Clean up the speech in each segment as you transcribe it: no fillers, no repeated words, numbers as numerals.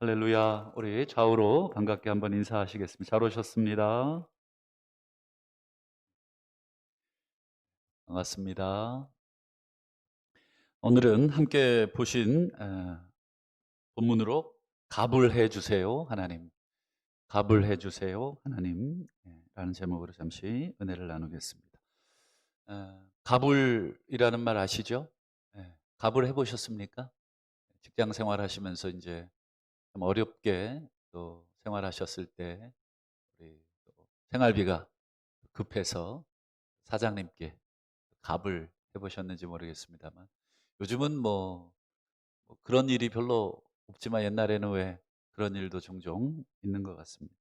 할렐루야. 우리 좌우로 반갑게 한번 인사하시겠습니다. 잘 오셨습니다. 반갑습니다. 오늘은 함께 보신 본문으로 갑을 해 주세요, 하나님. 갑을 해 주세요, 하나님. 라는 제목으로 잠시 은혜를 나누겠습니다. 갑을이라는 말 아시죠? 갑을 해 보셨습니까? 직장 생활하시면서 이제 좀 어렵게 또 생활하셨을 때 우리 또 생활비가 급해서 사장님께 갑을 해보셨는지 모르겠습니다만 요즘은 뭐 그런 일이 별로 없지만 옛날에는 왜 그런 일도 종종 있는 것 같습니다.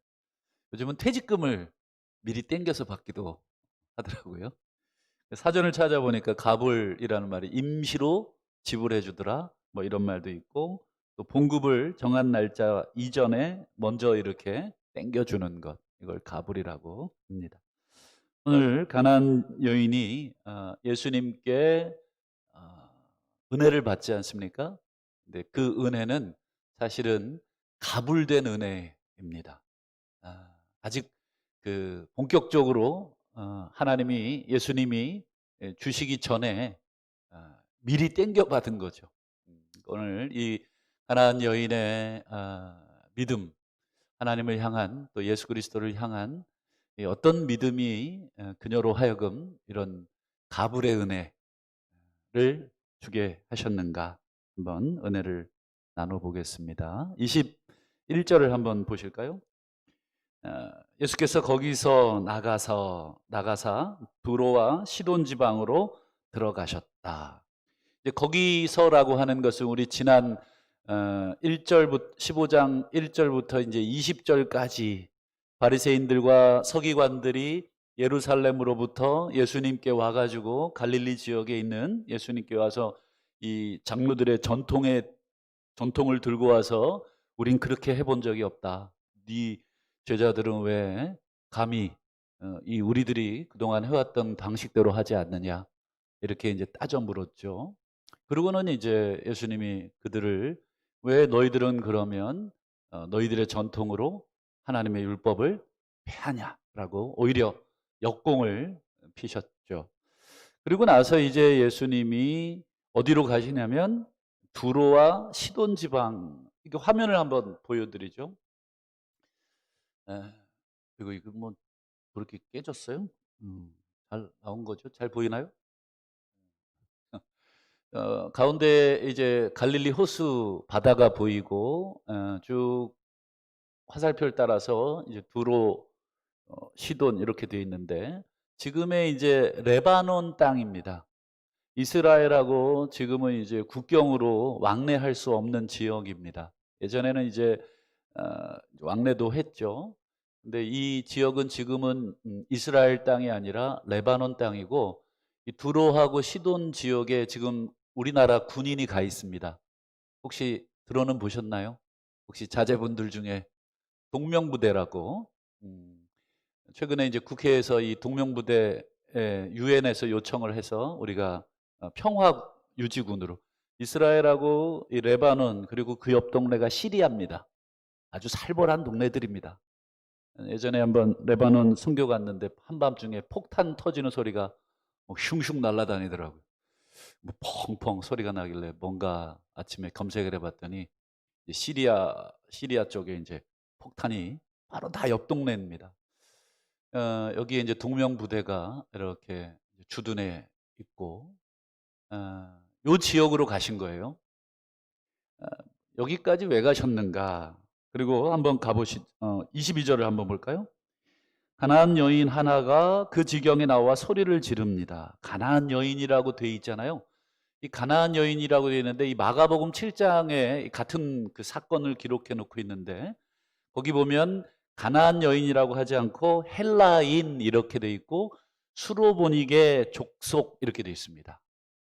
요즘은 퇴직금을 미리 땡겨서 받기도 하더라고요. 사전을 찾아보니까 갑을이라는 말이 임시로 지불해 주더라 뭐 이런 말도 있고, 또 봉급을 정한 날짜 이전에 먼저 이렇게 땡겨주는 것, 이걸 갑을이라고 합니다. 오늘 가나안 여인이 예수님께 어, 은혜를 받지 않습니까? 근데 그 은혜는 사실은 가불된 은혜입니다. 아직 그 본격적으로 하나님이 예수님이 주시기 전에 미리 땡겨 받은 거죠. 오늘 이 가나안 여인의 믿음, 하나님을 향한, 또 예수 그리스도를 향한 이 어떤 믿음이 그녀로 하여금 이런 가불의 은혜를 주게 하셨는가, 한번 은혜를 나눠 보겠습니다. 21절을 한번 보실까요? 예수께서 거기서 나가사 두로와 시돈 지방으로 들어가셨다. 이제 거기서라고 하는 것은 우리 지난 1절부터 15장 1절부터 이제 20절까지 바리새인들과 서기관들이 예루살렘으로부터 예수님께 와가지고 갈릴리 지역에 있는 예수님께 와서 이 장로들의 전통을 들고 와서 우린 그렇게 해본 적이 없다. 네 제자들은 왜 감히 이 우리들이 그동안 해왔던 방식대로 하지 않느냐, 이렇게 이제 따져 물었죠. 그러고는 이제 예수님이 그들을, 왜 너희들은 그러면 너희들의 전통으로 하나님의 율법을 폐하냐라고 오히려 역공을 피셨죠. 그리고 나서 이제 예수님이 어디로 가시냐면 두로와 시돈 지방, 이게 화면을 한번 보여드리죠. 에, 이거 뭐 그렇게 깨졌어요? 잘 나온 거죠? 잘 보이나요? 가운데 이제 갈릴리 호수 바다가 보이고, 쭉 화살표를 따라서 이제 두로, 시돈 이렇게 되어 있는데, 지금의 이제 레바논 땅입니다. 이스라엘하고 지금은 이제 국경으로 왕래할 수 없는 지역입니다. 예전에는 이제 어, 왕래도 했죠. 근데 이 지역은 지금은 이스라엘 땅이 아니라 레바논 땅이고, 이 두로하고 시돈 지역에 지금 우리나라 군인이 가 있습니다. 혹시 들어는 보셨나요? 혹시 자제분들 중에 동명부대라고, 최근에 이제 국회에서 이 동명부대 유엔에서 요청을 해서 우리가 평화 유지군으로, 이스라엘하고 이 레바논 그리고 그 옆 동네가 시리아입니다. 아주 살벌한 동네들입니다. 예전에 한번 레바논 선교 갔는데 한밤중에 폭탄 터지는 소리가 뭐 슝슝 날아다니더라고요. 뭐 펑펑 소리가 나길래 뭔가 아침에 검색을 해봤더니 시리아 쪽에 이제 폭탄이 바로 다 옆 동네입니다. 여기에 이제 동명부대가 이렇게 주둔해 있고, 요 지역으로 가신 거예요. 어, 여기까지 왜 가셨는가? 그리고 한번 22절을 한번 볼까요? 가나안 여인 하나가 그 지경에 나와 소리를 지릅니다. 가나안 여인이라고 돼 있잖아요. 이 가나안 여인이라고 되어 있는데, 이 마가복음 7장에 같은 그 사건을 기록해 놓고 있는데, 거기 보면 가나안 여인이라고 하지 않고 헬라인 이렇게 돼 있고, 수로보니게 족속 이렇게 돼 있습니다.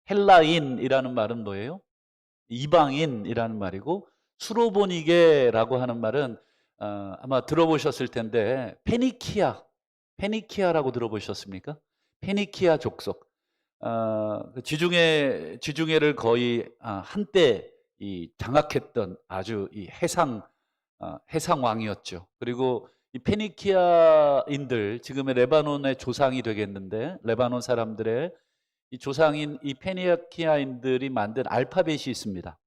헬라인이라는 말은 뭐예요? 이방인이라는 말이고, 수로보니게라고 하는 말은 아마 들어보셨을 텐데, 페니키아라고 들어보셨습니까? 페니키아 족속. 그 지중해를 거의 한때 이 장악했던 아주 이 해상 해상 왕이었죠. 그리고 이 페니키아인들, 지금의 레바논의 조상이 되겠는데, 레바논 사람들의 이 조상인 이 페니키아인들이 만든 알파벳이 있습니다.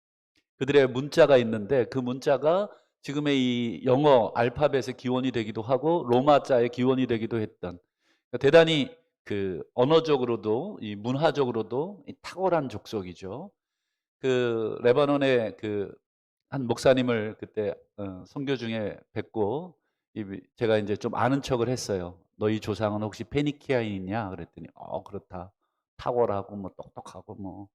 그들의 문자가 있는데 그 문자가 지금의 이 영어 알파벳의 기원이 되기도 하고 로마자의 기원이 되기도 했던, 그러니까 대단히 그 언어적으로도 이 문화적으로도 탁월한 족속이죠. 그 레바논의 그 한 목사님을 그때 선교 중에 뵙고 제가 이제 좀 아는 척을 했어요. 너희 조상은 혹시 페니키아인이냐? 그랬더니 그렇다. 탁월하고 뭐 똑똑하고 뭐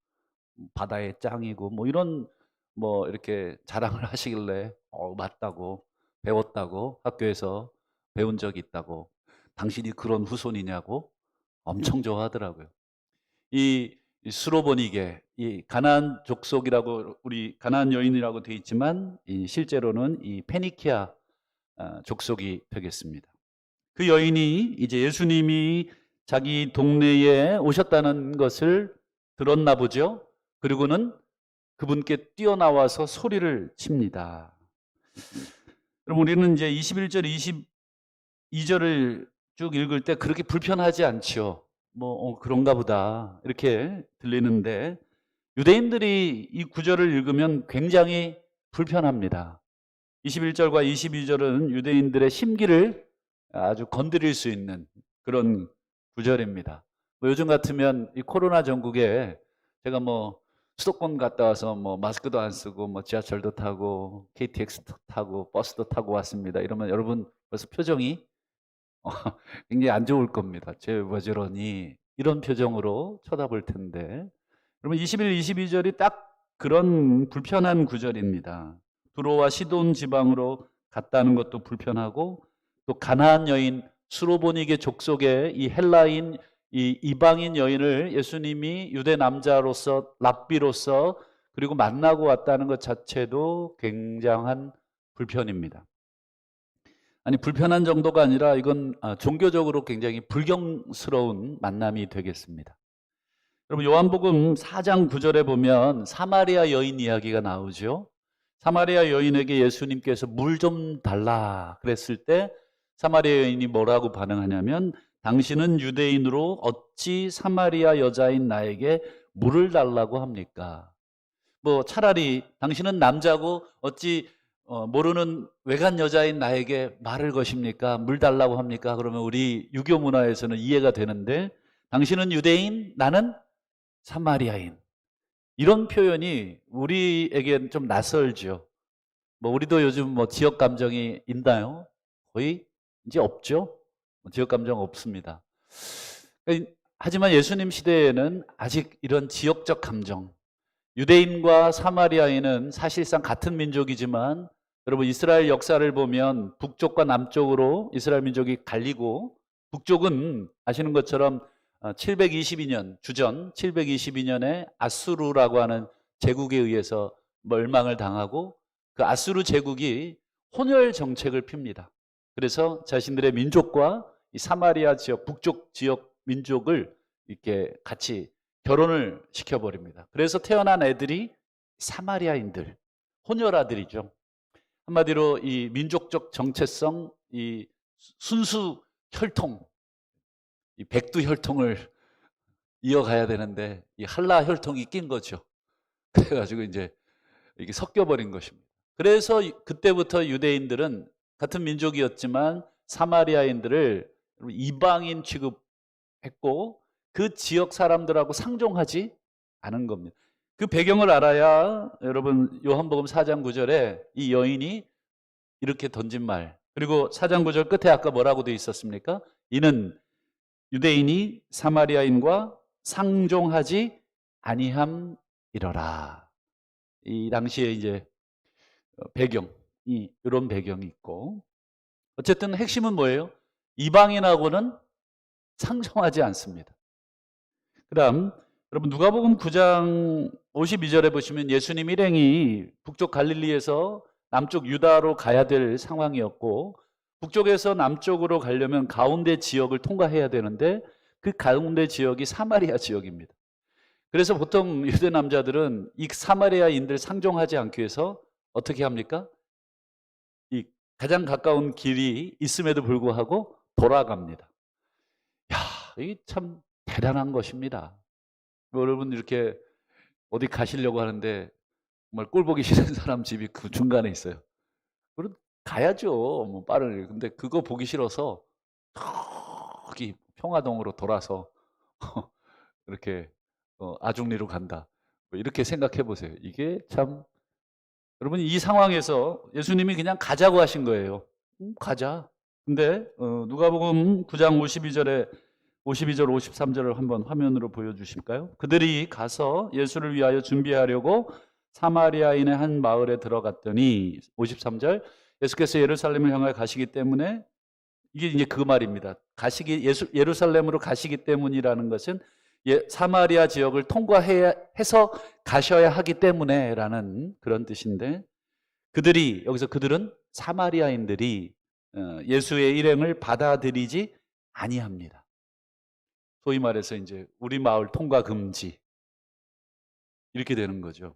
바다의 짱이고 뭐 이런 뭐 이렇게 자랑을 하시길래 맞다고, 배웠다고, 학교에서 배운 적이 있다고, 당신이 그런 후손이냐고 엄청 좋아하더라고요. 이 수로보니게, 이 가나안 족속이라고, 우리 가나안 여인이라고 되어 있지만 실제로는 이 페니키아 족속이 되겠습니다. 그 여인이 이제 예수님이 자기 동네에 오셨다는 것을 들었나 보죠. 그리고는 그분께 뛰어나와서 소리를 칩니다. 그럼 우리는 이제 21절, 22절을 쭉 읽을 때 그렇게 불편하지 않죠. 뭐 그런가 보다 이렇게 들리는데, 유대인들이 이 구절을 읽으면 굉장히 불편합니다. 21절과 22절은 유대인들의 심기를 아주 건드릴 수 있는 그런 구절입니다. 뭐 요즘 같으면 이 코로나 전국에 제가 뭐 수도권 갔다 와서 뭐 마스크도 안 쓰고 뭐 지하철도 타고 KTX도 타고 버스도 타고 왔습니다. 이러면 여러분 벌써 표정이 굉장히 안 좋을 겁니다. 쟤 왜 저러니? 이런 표정으로 쳐다볼 텐데. 그러면 21, 22절이 딱 그런 불편한 구절입니다. 두로와 시돈 지방으로 갔다는 것도 불편하고, 또 가나안 여인 수로보니게 족속의 이 헬라인, 이 이방인 여인을 예수님이 유대 남자로서, 랍비로서 그리고 만나고 왔다는 것 자체도 굉장한 불편입니다. 아니, 불편한 정도가 아니라 이건 종교적으로 굉장히 불경스러운 만남이 되겠습니다. 여러분, 요한복음 4장 9절에 보면 사마리아 여인 이야기가 나오죠. 사마리아 여인에게 예수님께서 물 좀 달라 그랬을 때 사마리아 여인이 뭐라고 반응하냐면, 당신은 유대인으로 어찌 사마리아 여자인 나에게 물을 달라고 합니까? 뭐 차라리 당신은 남자고 어찌 모르는 외간 여자인 나에게 말을 거십니까? 물 달라고 합니까? 그러면 우리 유교 문화에서는 이해가 되는데, 당신은 유대인, 나는 사마리아인. 이런 표현이 우리에겐 좀 낯설죠. 뭐 우리도 요즘 뭐 지역 감정이 있나요? 거의 이제 없죠. 지역 감정 없습니다. 하지만 예수님 시대에는 아직 이런 지역적 감정, 유대인과 사마리아인은 사실상 같은 민족이지만, 여러분 이스라엘 역사를 보면 북쪽과 남쪽으로 이스라엘 민족이 갈리고, 북쪽은 아시는 것처럼 722년 주전 722년에 아수르라고 하는 제국에 의해서 멸망을 당하고, 그 아수르 제국이 혼혈 정책을 핍니다. 그래서 자신들의 민족과 이 사마리아 지역, 북쪽 지역 민족을 이렇게 같이 결혼을 시켜버립니다. 그래서 태어난 애들이 사마리아인들, 혼혈아들이죠. 한마디로 이 민족적 정체성, 이 순수 혈통, 이 백두 혈통을 이어가야 되는데 이 할라 혈통이 낀 거죠. 그래가지고 이제 이게 섞여버린 것입니다. 그래서 그때부터 유대인들은 같은 민족이었지만 사마리아인들을 이방인 취급했고 그 지역 사람들하고 상종하지 않은 겁니다. 그 배경을 알아야 여러분 요한복음 4장 9절에 이 여인이 이렇게 던진 말, 그리고 4장 9절 끝에 아까 뭐라고 되어 있었습니까? 이는 유대인이 사마리아인과 상종하지 아니함이러라. 이 당시에 이제 배경, 이런 배경이 있고, 어쨌든 핵심은 뭐예요? 이방인하고는 상종하지 않습니다. 그다음 여러분 누가복음 9장 52절에 보시면 예수님 일행이 북쪽 갈릴리에서 남쪽 유다로 가야 될 상황이었고, 북쪽에서 남쪽으로 가려면 가운데 지역을 통과해야 되는데 그 가운데 지역이 사마리아 지역입니다. 그래서 보통 유대 남자들은 이 사마리아인들 상종하지 않기 위해서 어떻게 합니까? 가장 가까운 길이 있음에도 불구하고 돌아갑니다. 야, 이게 참 대단한 것입니다. 여러분 이렇게 어디 가시려고 하는데 정말 꼴 보기 싫은 사람 집이 그 중간에 있어요. 그럼 가야죠. 뭐 빠르게. 근데 그거 보기 싫어서 저기 평화동으로 돌아서 이렇게 아중리로 간다. 뭐 이렇게 생각해 보세요. 이게 참 여러분 이 상황에서 예수님이 그냥 가자고 하신 거예요. 가자. 근데 누가복음 9장 52절 53절을 한번 화면으로 보여주실까요? 그들이 가서 예수를 위하여 준비하려고 사마리아인의 한 마을에 들어갔더니 53절 예수께서 예루살렘을 향하여 가시기 때문에 이게 이제 그 말입니다. 예루살렘으로 가시기 때문이라는 것은 사마리아 지역을 통과해서 가셔야 하기 때문에라는 그런 뜻인데 여기서 그들은 사마리아인들이 예수의 일행을 받아들이지 아니합니다. 소위 말해서 이제 우리 마을 통과 금지 이렇게 되는 거죠.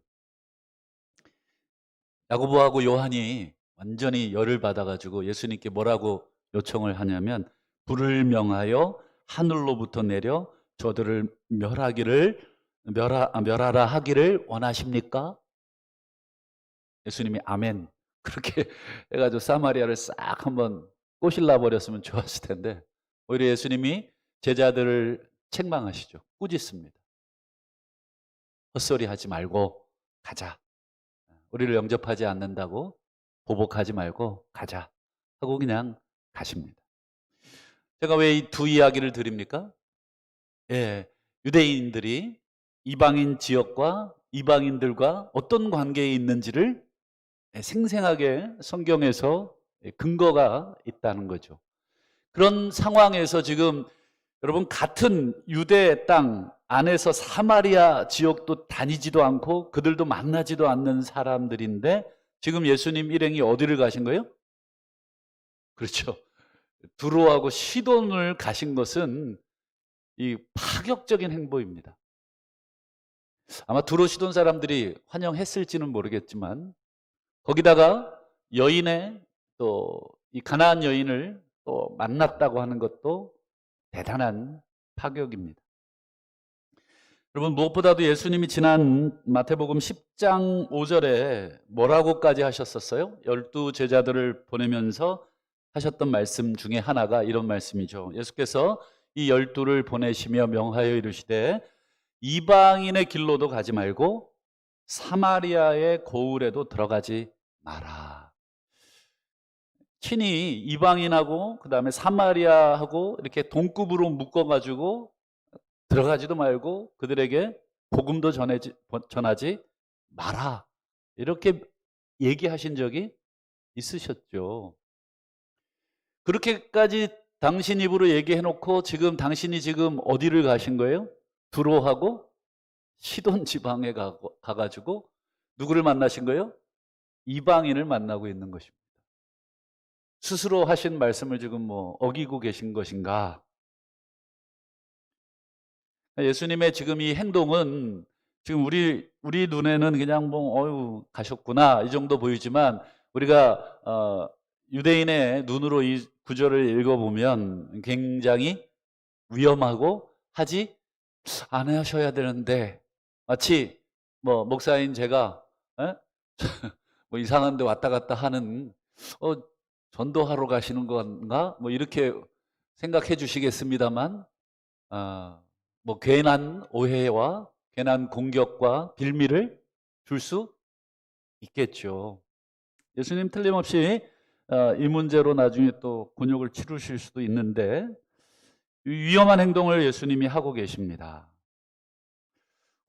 야고보하고 요한이 완전히 열을 받아가지고 예수님께 뭐라고 요청을 하냐면 불을 명하여 하늘로부터 내려 저들을 멸하라 하기를 원하십니까? 예수님이 아멘 그렇게 해가지고 사마리아를 싹 한번 꼬실라 버렸으면 좋았을 텐데 오히려 예수님이 제자들을 책망하시죠. 꾸짖습니다. 헛소리 하지 말고 가자. 우리를 영접하지 않는다고 보복하지 말고 가자 하고 그냥 가십니다. 제가 왜 이 두 이야기를 드립니까? 예, 유대인들이 이방인 지역과 이방인들과 어떤 관계에 있는지를 생생하게 성경에서 근거가 있다는 거죠. 그런 상황에서 지금 여러분 같은 유대 땅 안에서 사마리아 지역도 다니지도 않고 그들도 만나지도 않는 사람들인데 지금 예수님 일행이 어디를 가신 거예요? 그렇죠. 두로하고 시돈을 가신 것은 이 파격적인 행보입니다. 아마 두로 시돈 사람들이 환영했을지는 모르겠지만 거기다가 여인의 또 이 가나안 여인을 또 만났다고 하는 것도 대단한 파격입니다. 여러분 무엇보다도 예수님이 지난 마태복음 10장 5절에 뭐라고까지 하셨었어요? 12 제자들을 보내면서 하셨던 말씀 중에 하나가 이런 말씀이죠. 예수께서 이 12를 보내시며 명하여 이르시되 이방인의 길로도 가지 말고 사마리아의 고을에도 들어가지 마라. 친히 이방인하고 그 다음에 사마리아하고 이렇게 동급으로 묶어가지고 들어가지도 말고 그들에게 복음도 전하지 마라. 이렇게 얘기하신 적이 있으셨죠. 그렇게까지 당신 입으로 얘기해놓고 당신이 지금 어디를 가신 거예요? 두로하고 시돈 지방에 가가지고 누구를 만나신 거예요? 이방인을 만나고 있는 것입니다. 스스로 하신 말씀을 지금 어기고 계신 것인가? 예수님의 지금 이 행동은 지금 우리 눈에는 그냥 어휴 가셨구나 이 정도 보이지만 우리가 유대인의 눈으로 이 구절을 읽어보면 굉장히 위험하고 하지 안 하셔야 되는데 마치 목사인 제가 이상한 데 왔다 갔다 하는 전도하러 가시는 건가? 이렇게 생각해 주시겠습니다만 괜한 오해와 괜한 공격과 빌미를 줄 수 있겠죠. 예수님 틀림없이 이 문제로 나중에 또 곤욕을 치르실 수도 있는데 위험한 행동을 예수님이 하고 계십니다.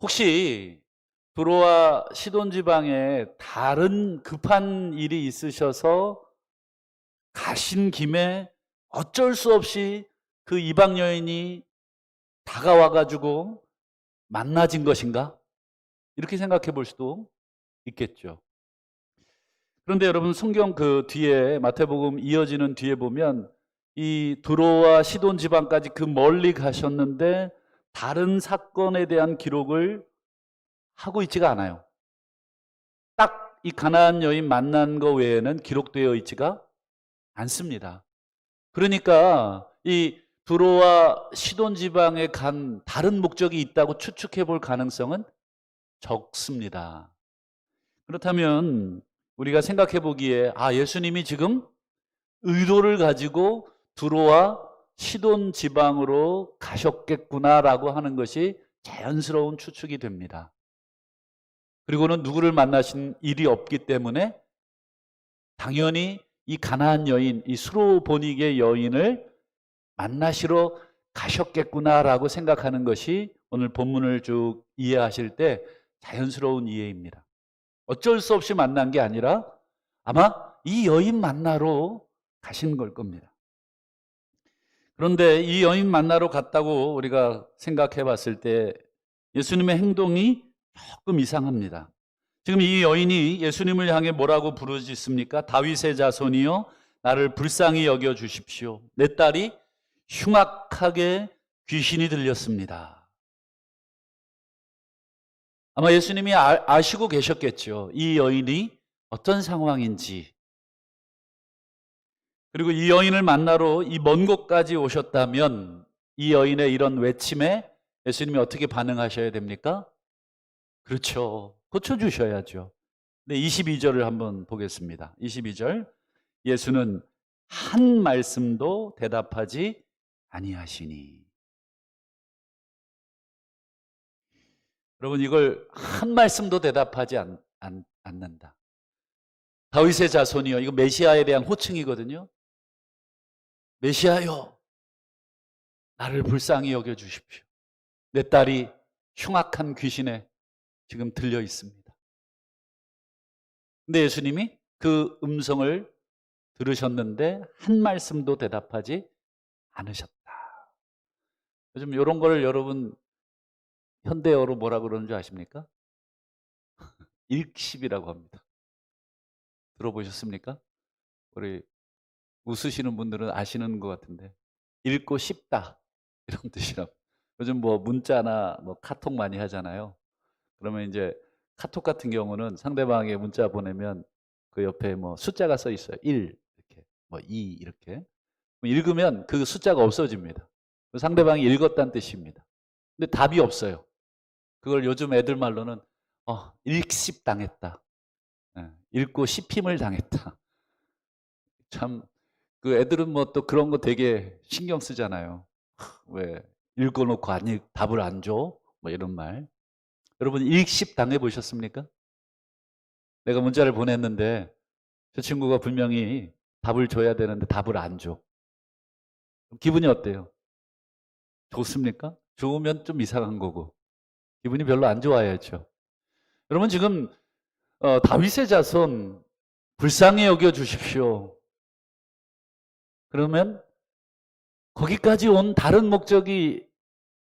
혹시 두로와 시돈 지방에 다른 급한 일이 있으셔서 가신 김에 어쩔 수 없이 그 이방 여인이 다가와가지고 만나진 것인가? 이렇게 생각해 볼 수도 있겠죠. 그런데 여러분 성경 그 뒤에 마태복음 이어지는 뒤에 보면 이 두로와 시돈 지방까지 그 멀리 가셨는데 다른 사건에 대한 기록을 하고 있지가 않아요. 딱 이 가나안 여인 만난 거 외에는 기록되어 있지가 않습니다. 그러니까 이 두로와 시돈 지방에 간 다른 목적이 있다고 추측해 볼 가능성은 적습니다. 그렇다면 우리가 생각해 보기에 예수님이 지금 의도를 가지고 두로와 시돈 지방으로 가셨겠구나라고 하는 것이 자연스러운 추측이 됩니다. 그리고는 누구를 만나신 일이 없기 때문에 당연히 이 가나안 여인, 이 수로보니게 여인을 만나시러 가셨겠구나라고 생각하는 것이 오늘 본문을 쭉 이해하실 때 자연스러운 이해입니다. 어쩔 수 없이 만난 게 아니라 아마 이 여인 만나러 가신 걸 겁니다. 그런데 이 여인 만나러 갔다고 우리가 생각해 봤을 때 예수님의 행동이 조금 이상합니다. 지금 이 여인이 예수님을 향해 뭐라고 부르짖습니까? 다윗의 자손이여 나를 불쌍히 여겨 주십시오. 내 딸이 흉악하게 귀신이 들렸습니다. 아마 예수님이 아시고 계셨겠죠. 이 여인이 어떤 상황인지. 그리고 이 여인을 만나러 이 먼 곳까지 오셨다면 이 여인의 이런 외침에 예수님이 어떻게 반응하셔야 됩니까? 그렇죠. 고쳐주셔야죠. 네, 22절을 한번 보겠습니다. 22절. 예수는 한 말씀도 대답하지 아니하시니. 여러분, 이걸 한 말씀도 대답하지 않는다. 다윗의 자손이요. 이거 메시아에 대한 호칭이거든요. 메시아요, 나를 불쌍히 여겨 주십시오. 내 딸이 흉악한 귀신에 지금 들려 있습니다. 근데 예수님이 그 음성을 들으셨는데 한 말씀도 대답하지 않으셨다. 요즘 이런 거를 여러분 현대어로 뭐라 그러는 줄 아십니까? 일십이라고 합니다. 들어보셨습니까? 우리 웃으시는 분들은 아시는 것 같은데, 읽고 싶다 이런 뜻이라고. 요즘 뭐 문자나 뭐 카톡 많이 하잖아요. 그러면 이제 카톡 같은 경우는 상대방에게 문자 보내면 그 옆에 뭐 숫자가 써 있어요. 1 이렇게, 뭐 2 이렇게. 읽으면 그 숫자가 없어집니다. 상대방이 읽었다는 뜻입니다. 근데 답이 없어요. 그걸 요즘 애들 말로는 읽씹 당했다. 읽고 씹힘을 당했다. 참, 그 애들은 뭐 또 그런 거 되게 신경 쓰잖아요. 왜 읽어놓고 답을 안 줘? 뭐 이런 말. 여러분 읽씹 당해 보셨습니까? 내가 문자를 보냈는데 저 친구가 분명히 답을 줘야 되는데 답을 안 줘. 기분이 어때요? 좋습니까? 좋으면 좀 이상한 거고 기분이 별로 안 좋아야죠. 여러분 지금 다윗의 자손 불쌍히 여겨 주십시오. 그러면 거기까지 온 다른 목적이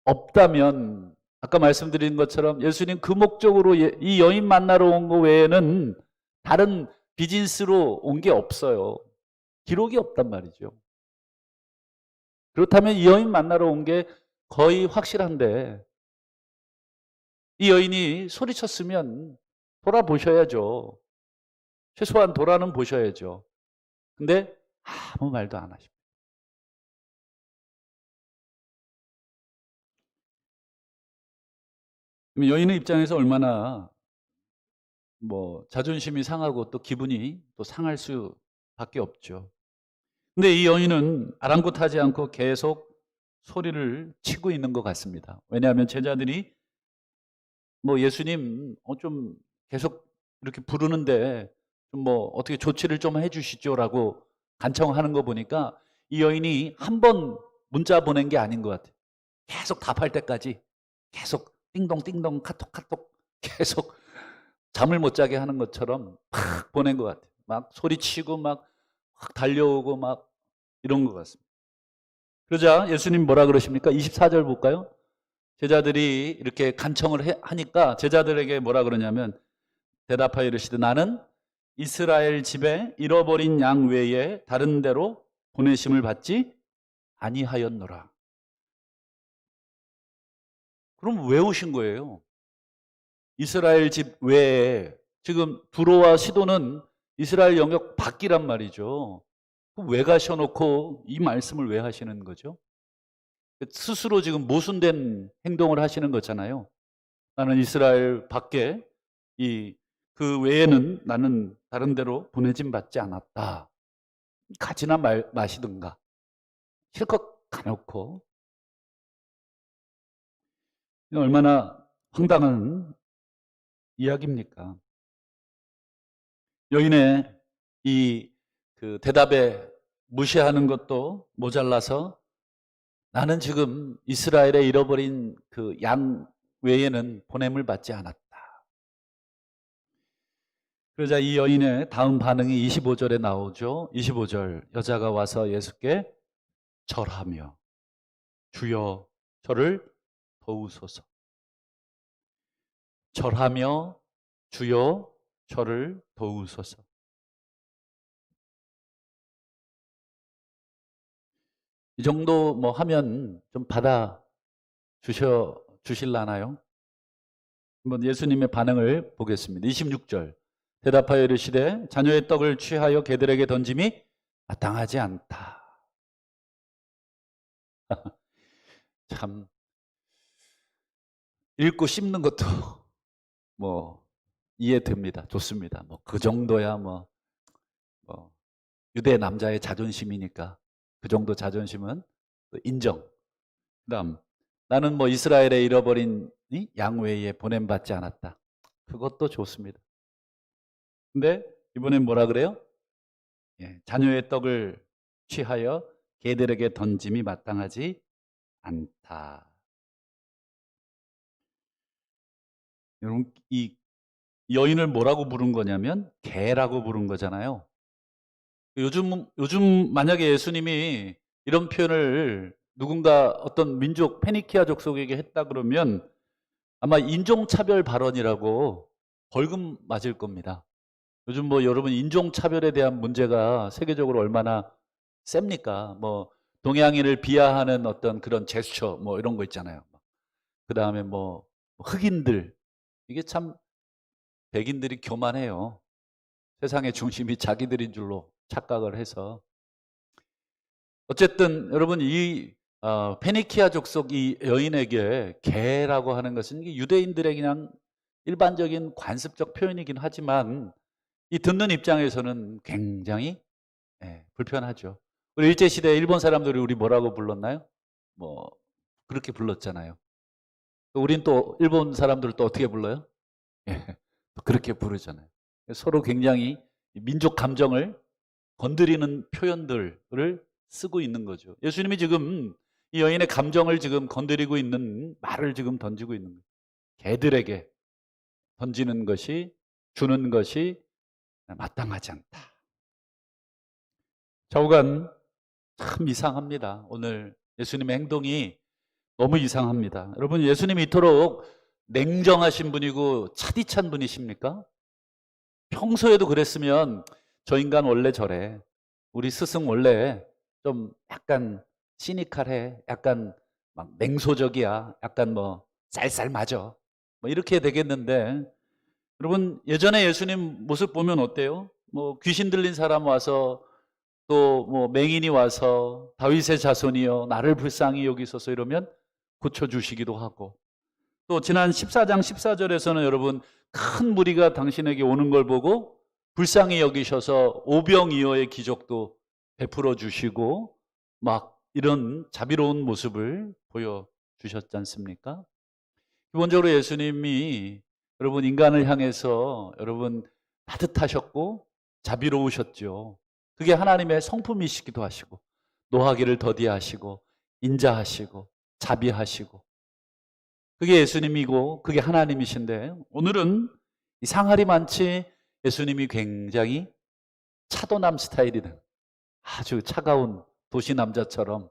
없다면 아까 말씀드린 것처럼 예수님 그 목적으로 이 여인 만나러 온 거 외에는 다른 비즈니스로 온 게 없어요. 기록이 없단 말이죠. 그렇다면 이 여인 만나러 온 게 거의 확실한데 이 여인이 소리쳤으면 돌아보셔야죠. 최소한 돌아는 보셔야죠. 근데 아무 말도 안 하십니다. 여인의 입장에서 얼마나 뭐 자존심이 상하고 또 기분이 또 상할 수밖에 없죠. 근데 이 여인은 아랑곳하지 않고 계속 소리를 치고 있는 것 같습니다. 왜냐하면 제자들이 뭐 예수님 좀 계속 이렇게 부르는데 좀 뭐 어떻게 조치를 좀 해주시죠라고 간청하는 거 보니까 이 여인이 한 번 문자 보낸 게 아닌 것 같아요. 계속 답할 때까지 계속 띵동띵동 카톡 계속 잠을 못 자게 하는 것처럼 막 보낸 것 같아요. 막 소리치고 막 달려오고 막 이런 것 같습니다. 그러자 예수님 뭐라 그러십니까? 24절 볼까요? 제자들이 이렇게 간청을 하니까 제자들에게 뭐라 그러냐면 대답하여 이르시되 나는 이스라엘 집에 잃어버린 양 외에 다른 데로 보내심을 받지 아니하였노라. 그럼 왜 오신 거예요? 이스라엘 집 외에 지금 두로와 시도는 이스라엘 영역 밖이란 말이죠. 왜 가셔놓고 이 말씀을 왜 하시는 거죠? 스스로 지금 모순된 행동을 하시는 거잖아요. 나는 이스라엘 밖에 그 외에는 나는 다른 데로 보내짐 받지 않았다. 가지나 마시든가. 실컷 가놓고. 얼마나 황당한 이야기입니까? 여인의 그 대답에 무시하는 것도 모자라서 나는 지금 이스라엘에 잃어버린 그 양 외에는 보냄을 받지 않았다. 그러자 이 여인의 다음 반응이 25절에 나오죠. 25절 여자가 와서 예수께 절하며 주여 저를 도우소서. 절하며 주여 저를 도우소서. 이 정도 뭐 하면 좀 받아 주실라나요? 한번 예수님의 반응을 보겠습니다. 26절 대답하여 이르시되 자녀의 떡을 취하여 개들에게 던짐이 마땅하지 않다. 참 읽고 씹는 것도 뭐 이해됩니다. 좋습니다. 뭐 그 정도야 뭐 유대 남자의 자존심이니까 그 정도 자존심은 인정. 그다음 나는 뭐 이스라엘에 잃어버린 양 외에 보냄받지 않았다. 그것도 좋습니다. 근데 이번엔 뭐라 그래요? 자녀의 떡을 취하여 개들에게 던짐이 마땅하지 않다. 여러분 이 여인을 뭐라고 부른 거냐면 개라고 부른 거잖아요. 요즘 만약에 예수님이 이런 표현을 누군가 어떤 민족 페니키아 족속에게 했다 그러면 아마 인종차별 발언이라고 벌금 맞을 겁니다. 요즘 뭐 여러분 인종차별에 대한 문제가 세계적으로 얼마나 셉니까? 뭐 동양인을 비하하는 어떤 그런 제스처 뭐 이런 거 있잖아요. 그 다음에 뭐 흑인들 이게 참 백인들이 교만해요. 세상의 중심이 자기들인 줄로 착각을 해서 어쨌든 여러분 이 페니키아 족속 이 여인에게 개라고 하는 것은 유대인들의 그냥 일반적인 관습적 표현이긴 하지만 이 듣는 입장에서는 굉장히 불편하죠. 우리 일제시대 일본 사람들이 우리 뭐라고 불렀나요? 뭐 그렇게 불렀잖아요. 우린 또 일본 사람들 또 어떻게 불러요? 그렇게 부르잖아요. 서로 굉장히 민족 감정을 건드리는 표현들을 쓰고 있는 거죠. 예수님이 지금 이 여인의 감정을 지금 건드리고 있는 말을 지금 던지고 있는 거예요. 개들에게 던지는 것이 주는 것이 마땅하지 않다. 좌우간 참 이상합니다. 오늘 예수님의 행동이 너무 이상합니다. 여러분 예수님이 이토록 냉정하신 분이고 차디찬 분이십니까? 평소에도 그랬으면 저 인간 원래 저래. 우리 스승 원래 좀 약간 시니컬해. 약간 막 냉소적이야. 약간 뭐 쌀쌀맞아. 뭐 이렇게 되겠는데 여러분 예전에 예수님 모습 보면 어때요? 뭐 귀신 들린 사람 와서 또 뭐 맹인이 와서 다윗의 자손이여 나를 불쌍히 여기소서 이러면 고쳐주시기도 하고 또 지난 14장 14절에서는 여러분 큰 무리가 당신에게 오는 걸 보고 불쌍히 여기셔서 오병이어의 기적도 베풀어 주시고 막 이런 자비로운 모습을 보여주셨지 않습니까? 기본적으로 예수님이 여러분 인간을 향해서 여러분 따뜻하셨고 자비로우셨죠. 그게 하나님의 성품이시기도 하시고 노하기를 더디하시고 인자하시고 자비하시고 그게 예수님이고 그게 하나님이신데 오늘은 이 상할이 많지 예수님이 굉장히 차도남 스타일이든 아주 차가운 도시 남자처럼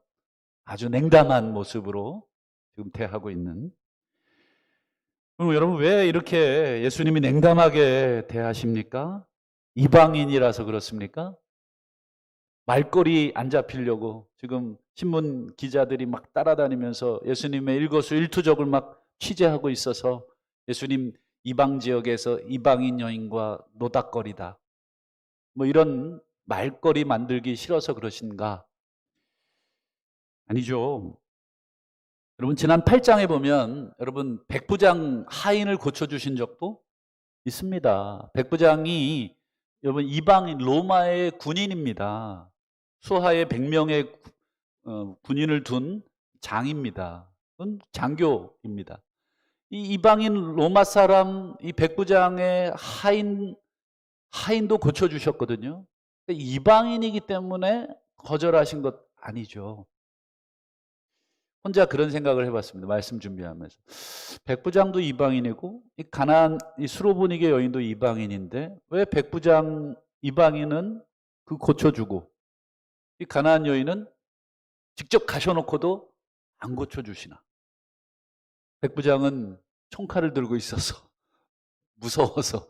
아주 냉담한 모습으로 지금 대하고 있는 그럼 여러분 왜 이렇게 예수님이 냉담하게 대하십니까? 이방인이라서 그렇습니까? 말꼬리 안 잡히려고 지금 신문 기자들이 막 따라다니면서 예수님의 일거수일투족을 막 취재하고 있어서 예수님 이방 지역에서 이방인 여인과 노닥거리다. 뭐 이런 말거리 만들기 싫어서 그러신가? 아니죠. 여러분 지난 8장에 보면 여러분 백부장 하인을 고쳐주신 적도 있습니다. 백부장이 여러분 이방인 로마의 군인입니다. 수하에 100명의 군인을 둔 장입니다. 그건 장교입니다. 이 이방인 로마 사람 이 백부장의 하인도 고쳐주셨거든요. 이방인이기 때문에 거절하신 것 아니죠. 혼자 그런 생각을 해봤습니다. 말씀 준비하면서. 백부장도 이방인이고, 이 가나안, 이 수로보니게 여인도 이방인인데, 왜 백부장 이방인은 그 고쳐주고, 이 가나안 여인은 직접 가셔놓고도 안 고쳐주시나? 백부장은 총칼을 들고 있어서, 무서워서,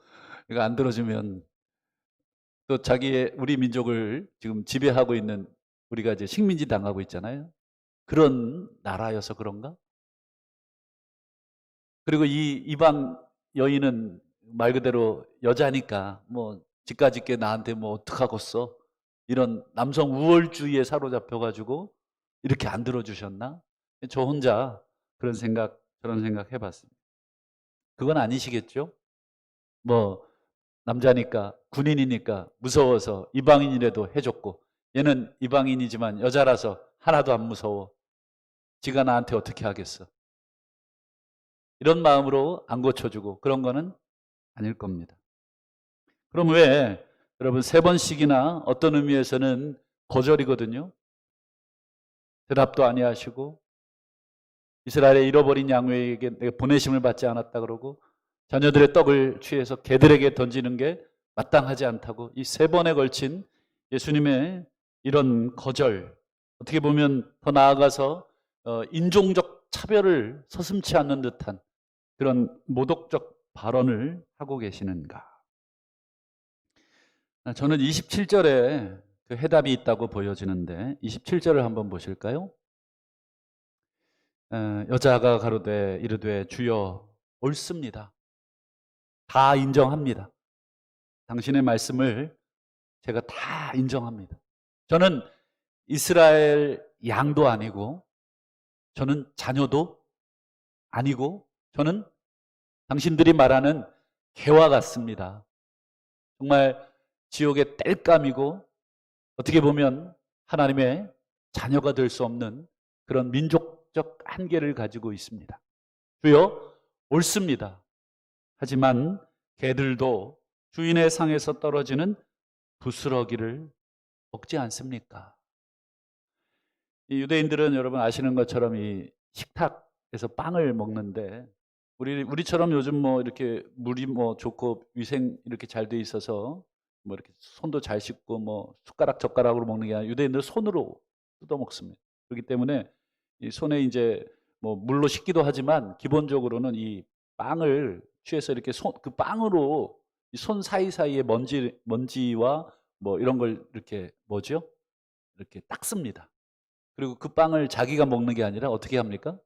이거 안 들어주면, 또 자기의, 우리 민족을 지금 지배하고 있는 우리가 이제 식민지 당하고 있잖아요. 그런 나라여서 그런가? 그리고 이 이방 여인은 말 그대로 여자니까 뭐 집까짓게 나한테 뭐 어떡하겠어? 이런 남성 우월주의에 사로잡혀가지고 이렇게 안 들어주셨나? 저 혼자 저런 생각 해봤습니다. 그건 아니시겠죠? 뭐 남자니까 군인이니까 무서워서 이방인이라도 해줬고 얘는 이방인이지만 여자라서 하나도 안 무서워. 지가 나한테 어떻게 하겠어? 이런 마음으로 안 고쳐주고 그런 거는 아닐 겁니다. 그럼 왜 여러분 3번씩이나 어떤 의미에서는 거절이거든요. 대답도 아니하시고 이스라엘의 잃어버린 양회에게 내가 보내심을 받지 않았다 그러고 자녀들의 떡을 취해서 개들에게 던지는 게 마땅하지 않다고 이 3번에 걸친 예수님의 이런 거절, 어떻게 보면 더 나아가서 인종적 차별을 서슴지 않는 듯한 그런 모독적 발언을 하고 계시는가? 저는 27절에 그 해답이 있다고 보여지는데 27절을 한번 보실까요? 여자가 가로되 이르되 주여 옳습니다. 다 인정합니다. 당신의 말씀을 제가 다 인정합니다. 저는 이스라엘 양도 아니고 저는 자녀도 아니고 저는 당신들이 말하는 개와 같습니다. 정말 지옥의 땔감이고 어떻게 보면 하나님의 자녀가 될 수 없는 그런 민족적 한계를 가지고 있습니다. 주여 옳습니다. 하지만 개들도 주인의 상에서 떨어지는 부스러기를 먹지 않습니까? 이 유대인들은 여러분 아시는 것처럼 이 식탁에서 빵을 먹는데 우리처럼 요즘 뭐 이렇게 물이 뭐 좋고 위생 이렇게 잘 돼 있어서 뭐 이렇게 손도 잘 씻고 뭐 숟가락 젓가락으로 먹는 게 아니라 유대인들은 손으로 뜯어 먹습니다. 그렇기 때문에 이 손에 이제 뭐 물로 씻기도 하지만 기본적으로는 이 빵을 취해서 이렇게 그 빵으로 이 손 사이사이에 먼지와 뭐 이런 걸 이렇게 뭐죠? 이렇게 닦습니다. 그리고 그 빵을 자기가 먹는 게 아니라 어떻게 합니까?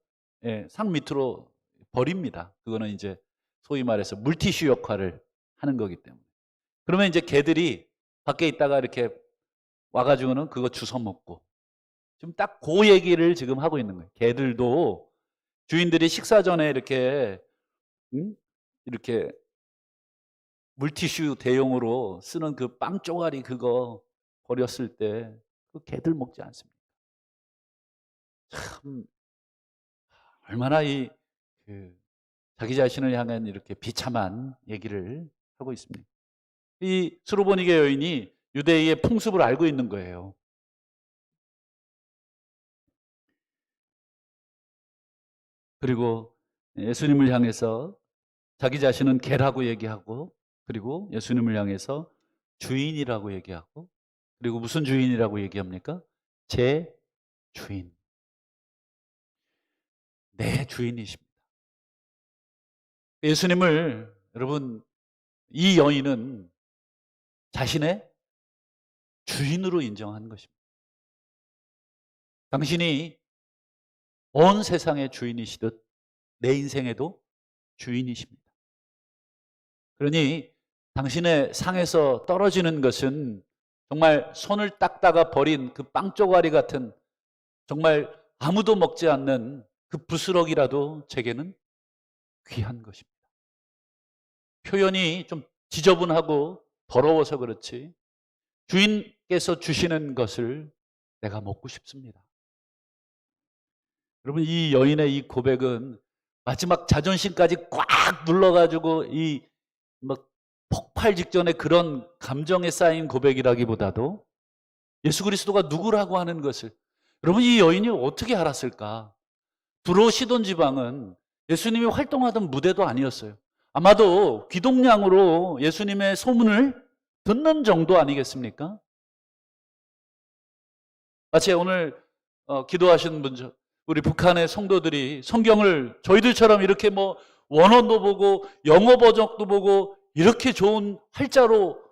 예, 상 밑으로 버립니다. 그거는 이제 소위 말해서 물티슈 역할을 하는 거기 때문에. 그러면 이제 개들이 밖에 있다가 이렇게 와가지고는 그거 주워 먹고. 지금 딱 그 얘기를 지금 하고 있는 거예요. 개들도 주인들이 식사 전에 이렇게, 이렇게 물티슈 대용으로 쓰는 그 빵 쪼가리 그거 버렸을 때 그 개들 먹지 않습니다. 참 얼마나 그 자기 자신을 향한 이렇게 비참한 얘기를 하고 있습니다. 이 수로보니게 여인이 유대의 풍습을 알고 있는 거예요. 그리고 예수님을 향해서 자기 자신은 개라고 얘기하고 그리고 예수님을 향해서 주인이라고 얘기하고 그리고 무슨 주인이라고 얘기합니까? 제 주인. 내 주인이십니다. 예수님을 여러분 이 여인은 자신의 주인으로 인정한 것입니다. 당신이 온 세상의 주인이시듯 내 인생에도 주인이십니다. 그러니 당신의 상에서 떨어지는 것은 정말 손을 닦다가 버린 그 빵조가리 같은, 정말 아무도 먹지 않는 그 부스러기라도 제게는 귀한 것입니다. 표현이 좀 지저분하고 더러워서 그렇지 주인께서 주시는 것을 내가 먹고 싶습니다. 여러분, 이 여인의 이 고백은 마지막 자존심까지 꽉 눌러가지고 이 막 폭발 직전의 그런 감정에 쌓인 고백이라기보다도 예수 그리스도가 누구라고 하는 것을, 여러분, 이 여인이 어떻게 알았을까? 두로 시돈 지방은 예수님이 활동하던 무대도 아니었어요. 아마도 귀동냥으로 예수님의 소문을 듣는 정도 아니겠습니까? 마치 오늘 기도하시는 분, 우리 북한의 성도들이 성경을 저희들처럼 이렇게 뭐 원어도 보고 영어 버전도 보고 이렇게 좋은 활자로,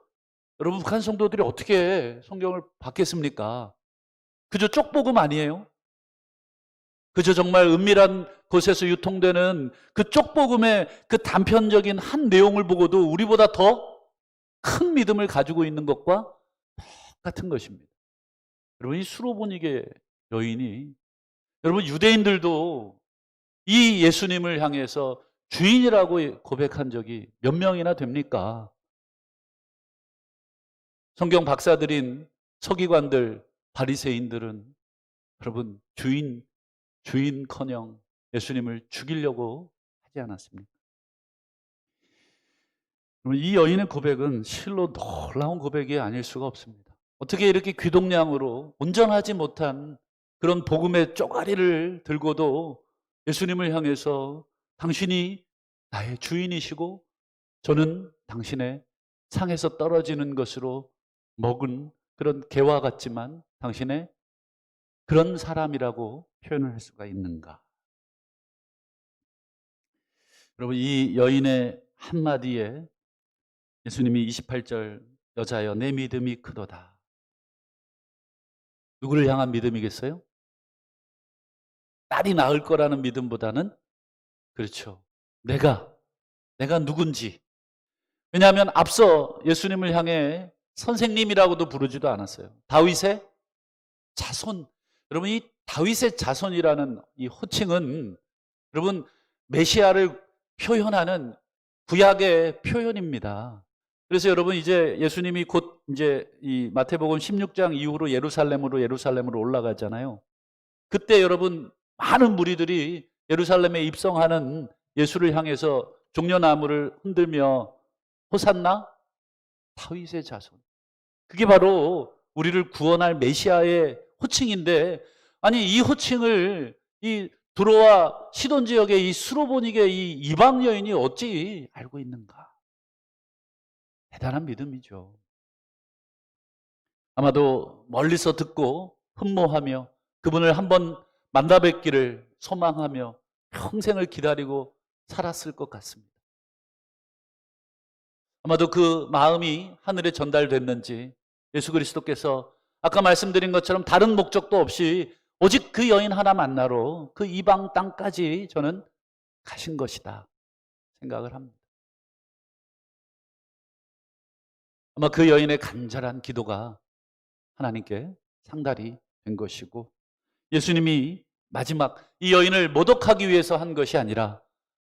여러분, 북한 성도들이 어떻게 성경을 받겠습니까? 그저 쪽복음 아니에요? 그저 정말 은밀한 곳에서 유통되는 그 쪽복음의 그 단편적인 한 내용을 보고도 우리보다 더 큰 믿음을 가지고 있는 것과 똑같은 것입니다. 여러분, 이 수로보니게 여인이, 여러분, 유대인들도 이 예수님을 향해서 주인이라고 고백한 적이 몇 명이나 됩니까? 성경 박사들인 서기관들, 바리새인들은 여러분, 주인커녕 예수님을 죽이려고 하지 않았습니까? 이 여인의 고백은 실로 놀라운 고백이 아닐 수가 없습니다. 어떻게 이렇게 귀동냥으로 온전하지 못한 그런 복음의 쪼가리를 들고도 예수님을 향해서 당신이 나의 주인이시고 저는 당신의 상에서 떨어지는 것으로 먹은 그런 개와 같지만 당신의 그런 사람이라고 표현을 할 수가 있는가? 여러분, 이 여인의 한마디에 예수님이 28절 여자여 내 믿음이 크도다. 누구를 향한 믿음이겠어요? 딸이 나을 거라는 믿음보다는, 그렇죠, 내가 누군지. 왜냐하면 앞서 예수님을 향해 선생님이라고도 부르지도 않았어요. 다윗의 자손. 여러분, 이 다윗의 자손이라는 이 호칭은 여러분 메시아를 표현하는 구약의 표현입니다. 그래서 여러분, 이제 예수님이 곧 이제 이 마태복음 16장 이후로 예루살렘으로 올라가잖아요. 그때 여러분 많은 무리들이 예루살렘에 입성하는 예수를 향해서 종려나무를 흔들며 호산나 다윗의 자손. 그게 바로 우리를 구원할 메시아의 호칭인데, 아니 이 호칭을 이 두로와 시돈 지역의 이 수로보닉의 이 이방 여인이 어찌 알고 있는가? 대단한 믿음이죠. 아마도 멀리서 듣고 흠모하며 그분을 한번 만나 뵙기를 소망하며 평생을 기다리고 살았을 것 같습니다. 아마도 그 마음이 하늘에 전달됐는지 예수 그리스도께서 아까 말씀드린 것처럼 다른 목적도 없이 오직 그 여인 하나 만나러 그 이방 땅까지 저는 가신 것이다 생각을 합니다. 아마 그 여인의 간절한 기도가 하나님께 상달이 된 것이고, 예수님이 마지막 이 여인을 모독하기 위해서 한 것이 아니라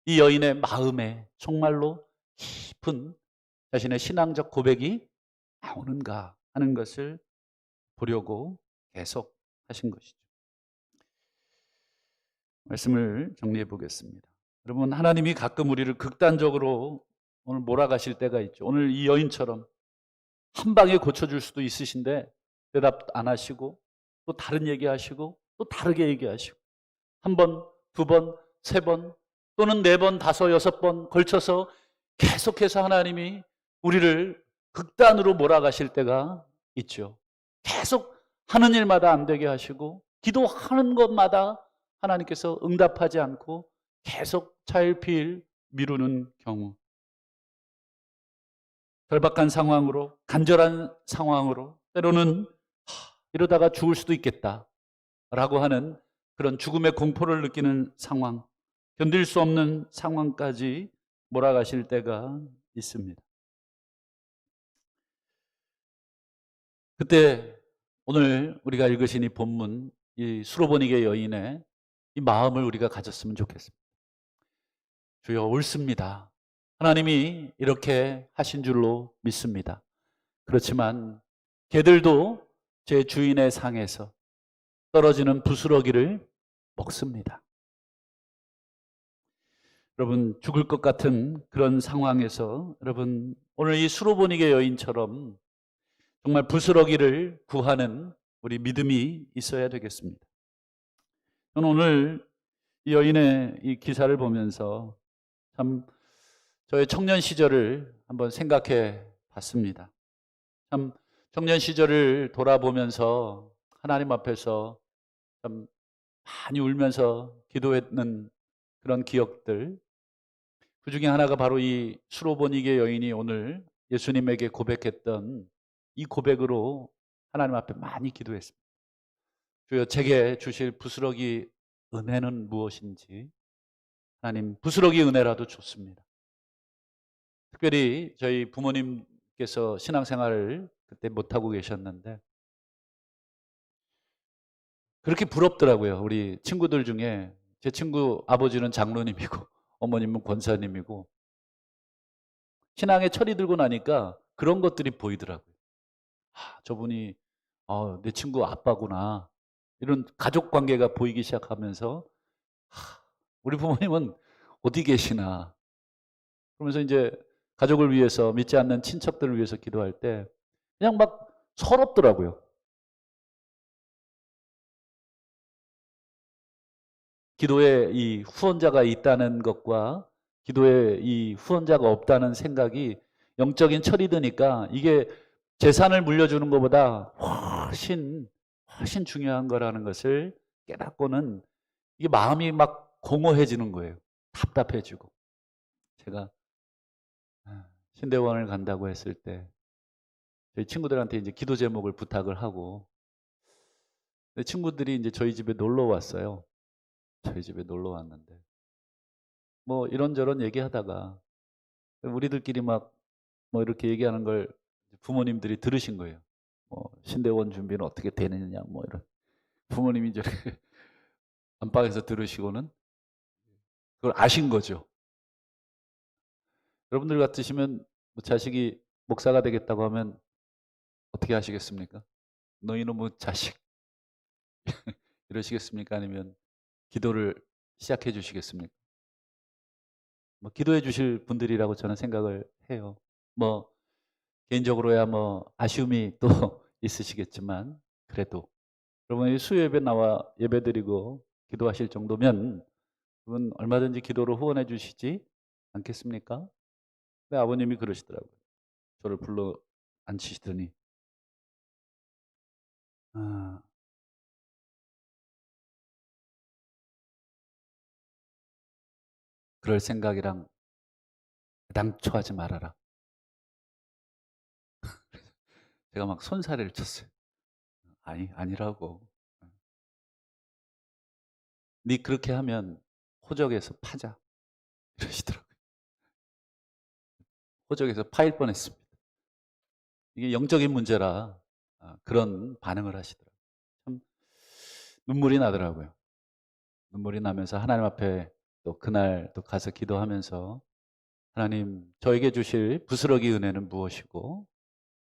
이 여인의 마음에 정말로 깊은 자신의 신앙적 고백이 나오는가 하는 것을 보려고 계속 하신 것이죠. 말씀을 정리해 보겠습니다. 여러분, 하나님이 가끔 우리를 극단적으로 오늘 몰아가실 때가 있죠. 오늘 이 여인처럼 한 방에 고쳐줄 수도 있으신데 대답 안 하시고 또 다른 얘기하시고 또 다르게 얘기하시고 한 번, 두 번, 세 번 또는 네 번, 다섯, 여섯 번 걸쳐서 계속해서 하나님이 우리를 극단으로 몰아가실 때가 있죠. 계속 하는 일마다 안 되게 하시고 기도하는 것마다 하나님께서 응답하지 않고 계속 차일피일 미루는 경우, 절박한 상황으로, 간절한 상황으로, 때로는 이러다가 죽을 수도 있겠다라고 하는 그런 죽음의 공포를 느끼는 상황, 견딜 수 없는 상황까지 몰아가실 때가 있습니다. 그때 오늘 우리가 읽으신 이 본문, 이 수로보니게 여인의 이 마음을 우리가 가졌으면 좋겠습니다. 주여, 옳습니다. 하나님이 이렇게 하신 줄로 믿습니다. 그렇지만 개들도 제 주인의 상에서 떨어지는 부스러기를 먹습니다. 여러분, 죽을 것 같은 그런 상황에서 여러분, 오늘 이 수로보니게 여인처럼 정말 부스러기를 구하는 우리 믿음이 있어야 되겠습니다. 저는 오늘 이 여인의 이 기사를 보면서 참 저의 청년 시절을 한번 생각해 봤습니다. 참 청년 시절을 돌아보면서 하나님 앞에서 참 많이 울면서 기도했는 그런 기억들, 그 중에 하나가 바로 이 수로보니게 여인이 오늘 예수님에게 고백했던 이 고백으로 하나님 앞에 많이 기도했습니다. 주여, 제게 주실 부스러기 은혜는 무엇인지. 하나님, 부스러기 은혜라도 좋습니다. 특별히 저희 부모님께서 신앙생활을 그때 못하고 계셨는데 그렇게 부럽더라고요. 우리 친구들 중에 제 친구 아버지는 장로님이고 어머님은 권사님이고 신앙에 철이 들고 나니까 그런 것들이 보이더라고요. 저분이 내 친구 아빠구나. 이런 가족 관계가 보이기 시작하면서 우리 부모님은 어디 계시나. 그러면서 이제 가족을 위해서, 믿지 않는 친척들을 위해서 기도할 때 그냥 막 서럽더라고요. 기도에 이 후원자가 있다는 것과 기도에 이 후원자가 없다는 생각이 영적인 철이 드니까 이게 재산을 물려주는 것보다 훨씬 중요한 거라는 것을 깨닫고는 이게 마음이 막 공허해지는 거예요. 답답해지고. 제가 신대원을 간다고 했을 때 저희 친구들한테 이제 기도 제목을 부탁을 하고 친구들이 이제 저희 집에 놀러 왔어요. 저희 집에 놀러 왔는데 뭐 이런저런 얘기하다가 우리들끼리 막 뭐 이렇게 얘기하는 걸 부모님들이 들으신 거예요. 뭐 신대원 준비는 어떻게 되느냐 뭐 이런 부모님이 이제 안방에서 들으시고는 그걸 아신 거죠. 여러분들 같으시면 뭐 자식이 목사가 되겠다고 하면 어떻게 하시겠습니까? 너희 놈의 자식 이러시겠습니까? 아니면 기도를 시작해 주시겠습니까? 뭐 기도해 주실 분들이라고 저는 생각을 해요. 뭐 개인적으로야 뭐 아쉬움이 또 있으시겠지만 그래도 여러분 이 수요 예배 나와 예배 드리고 기도하실 정도면 그분 얼마든지 기도로 후원해 주시지 않겠습니까? 근데 아버님이 그러시더라고요. 저를 불러 앉히시더니 아, 그럴 생각이랑 당초 하지 말아라. 제가 막 손사래를 쳤어요. 아니라고. 네 그렇게 하면 호적에서 파자. 이러시더라고요. 호적에서 파일 뻔했습니다. 이게 영적인 문제라 그런 반응을 하시더라고요. 참 눈물이 나더라고요. 눈물이 나면서 하나님 앞에 또 그날 또 가서 기도하면서 하나님 저에게 주실 부스러기 은혜는 무엇이고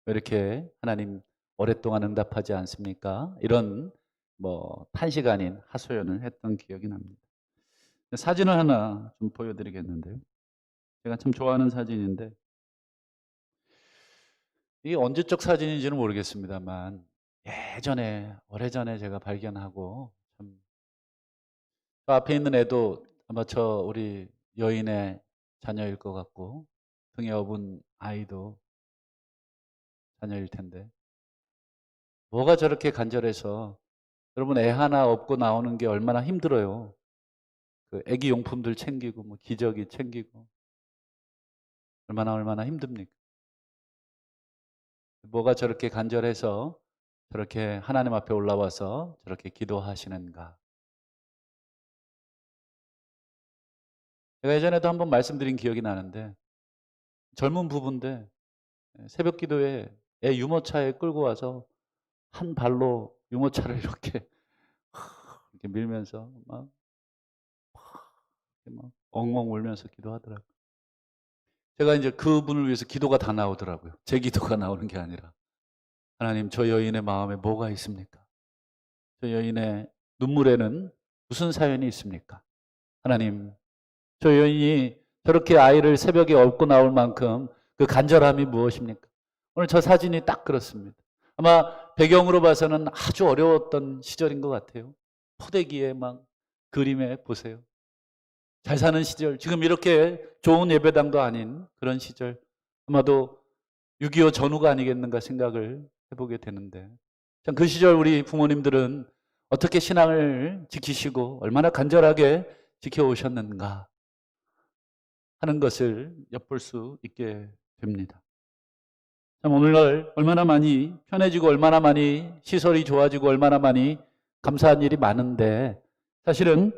왜 이렇게 하나님 오랫동안 응답하지 않습니까? 이런 뭐 탄식 아닌 하소연을 했던 기억이 납니다. 사진을 하나 좀 보여드리겠는데요. 제가 참 좋아하는 사진인데 이게 언제적 사진인지는 모르겠습니다만 예전에 오래전에 제가 발견하고 참 그 앞에 있는 애도 아마 저 우리 여인의 자녀일 것 같고 등에 업은 아이도 자녀일 텐데 뭐가 저렇게 간절해서 여러분 애 하나 업고 나오는 게 얼마나 힘들어요. 그 애기 용품들 챙기고 뭐 기저귀 챙기고 얼마나 힘듭니까? 뭐가 저렇게 간절해서 저렇게 하나님 앞에 올라와서 저렇게 기도하시는가? 제가 예전에도 한번 말씀드린 기억이 나는데 젊은 부부인데 새벽 기도에 애 유모차에 끌고 와서 한 발로 유모차를 이렇게 밀면서 막 엉엉 울면서 기도하더라고요. 제가 이제 그분을 위해서 기도가 다 나오더라고요. 제 기도가 나오는 게 아니라. 하나님, 저 여인의 마음에 뭐가 있습니까? 저 여인의 눈물에는 무슨 사연이 있습니까? 하나님, 저 여인이 저렇게 아이를 새벽에 업고 나올 만큼 그 간절함이 무엇입니까? 오늘 저 사진이 딱 그렇습니다. 아마 배경으로 봐서는 아주 어려웠던 시절인 것 같아요. 포대기에 막 그림에 보세요. 잘 사는 시절, 지금 이렇게 좋은 예배당도 아닌 그런 시절, 아마도 6.25 전후가 아니겠는가 생각을 해보게 되는데, 참 그 시절 우리 부모님들은 어떻게 신앙을 지키시고 얼마나 간절하게 지켜오셨는가 하는 것을 엿볼 수 있게 됩니다. 참 오늘날 얼마나 많이 편해지고 얼마나 많이 시설이 좋아지고 얼마나 많이 감사한 일이 많은데, 사실은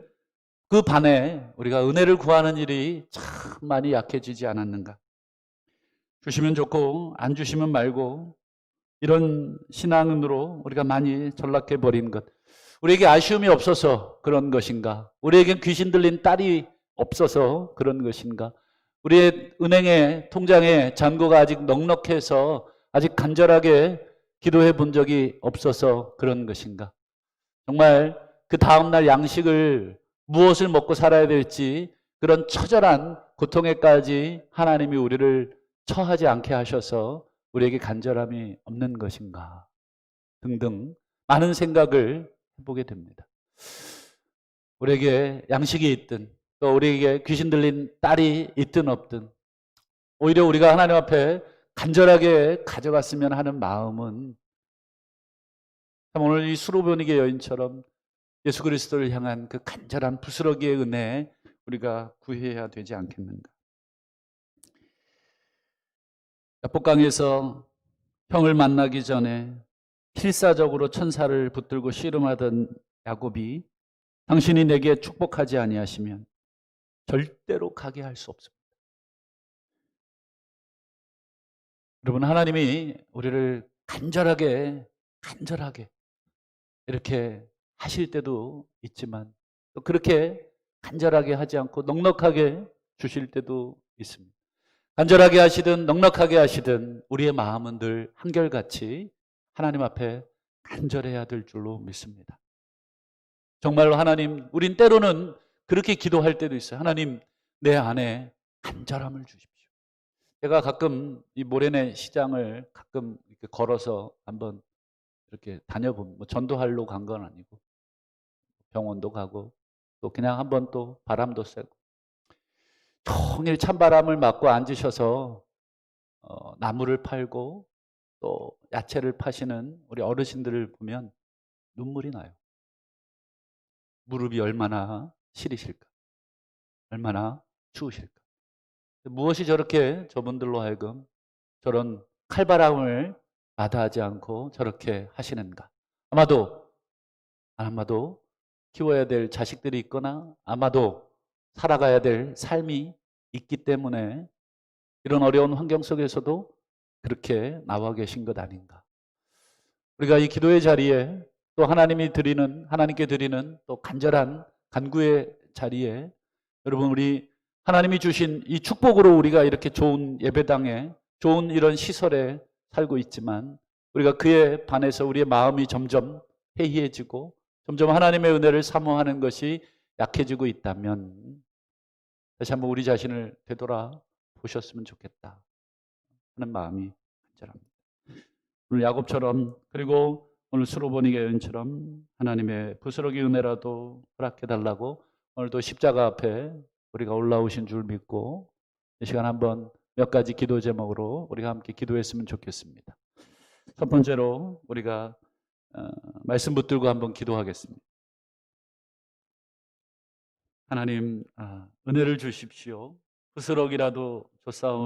그 반에 우리가 은혜를 구하는 일이 참 많이 약해지지 않았는가. 주시면 좋고 안 주시면 말고 이런 신앙으로 우리가 많이 전락해 버린 것. 우리에게 아쉬움이 없어서 그런 것인가? 우리에겐 귀신 들린 딸이 없어서 그런 것인가? 우리의 은행에 통장에 잔고가 아직 넉넉해서 아직 간절하게 기도해 본 적이 없어서 그런 것인가? 정말 그 다음날 양식을 무엇을 먹고 살아야 될지 그런 처절한 고통에까지 하나님이 우리를 처하지 않게 하셔서 우리에게 간절함이 없는 것인가 등등 많은 생각을 해보게 됩니다. 우리에게 양식이 있든 또 우리에게 귀신 들린 딸이 있든 없든 오히려 우리가 하나님 앞에 간절하게 가져갔으면 하는 마음은 참 오늘 이 수로보니게 여인처럼 예수 그리스도를 향한 그 간절한 부스러기의 은혜 우리가 구해야 되지 않겠는가. 야복강에서 형을 만나기 전에 필사적으로 천사를 붙들고 씨름하던 야곱이 당신이 내게 축복하지 아니하시면 절대로 가게 할 수 없습니다. 여러분, 하나님이 우리를 간절하게 이렇게 하실 때도 있지만 또 그렇게 간절하게 하지 않고 넉넉하게 주실 때도 있습니다. 간절하게 하시든 넉넉하게 하시든 우리의 마음은 늘 한결같이 하나님 앞에 간절해야 될 줄로 믿습니다. 정말로 하나님, 우린 때로는 그렇게 기도할 때도 있어요. 하나님, 내 안에 간절함을 주십시오. 제가 가끔 이 모래내 시장을 가끔 이렇게 걸어서 한번 이렇게 다녀보면, 전도하러 간 건 아니고 병원도 가고 또 그냥 한번 또 바람도 쐬고 종일 찬바람을 맞고 앉으셔서 나무를 팔고 또 야채를 파시는 우리 어르신들을 보면 눈물이 나요. 무릎이 얼마나 시리실까, 얼마나 추우실까. 무엇이 저렇게 저분들로 하여금 저런 칼바람을 마다하지 않고 저렇게 하시는가. 아마도 키워야 될 자식들이 있거나 아마도 살아가야 될 삶이 있기 때문에 이런 어려운 환경 속에서도 그렇게 나와 계신 것 아닌가. 우리가 이 기도의 자리에 또 하나님께 드리는 또 간절한 간구의 자리에 여러분, 우리 하나님이 주신 이 축복으로 우리가 이렇게 좋은 예배당에 좋은 이런 시설에 살고 있지만 우리가 그에 반해서 우리의 마음이 점점 해이해지고 점점 하나님의 은혜를 사모하는 것이 약해지고 있다면 다시 한번 우리 자신을 되돌아 보셨으면 좋겠다 하는 마음이 간절합니다. 오늘 야곱처럼 그리고 오늘 수로보니게 여인처럼 하나님의 부스러기 은혜라도 허락해달라고 오늘도 십자가 앞에 우리가 올라오신 줄 믿고 이 시간 한번 몇 가지 기도 제목으로 우리가 함께 기도했으면 좋겠습니다. 첫 번째로 우리가 말씀 붙들고 한번 기도하겠습니다. 하나님, 은혜를 주십시오. 부스럭이라도 줬사오니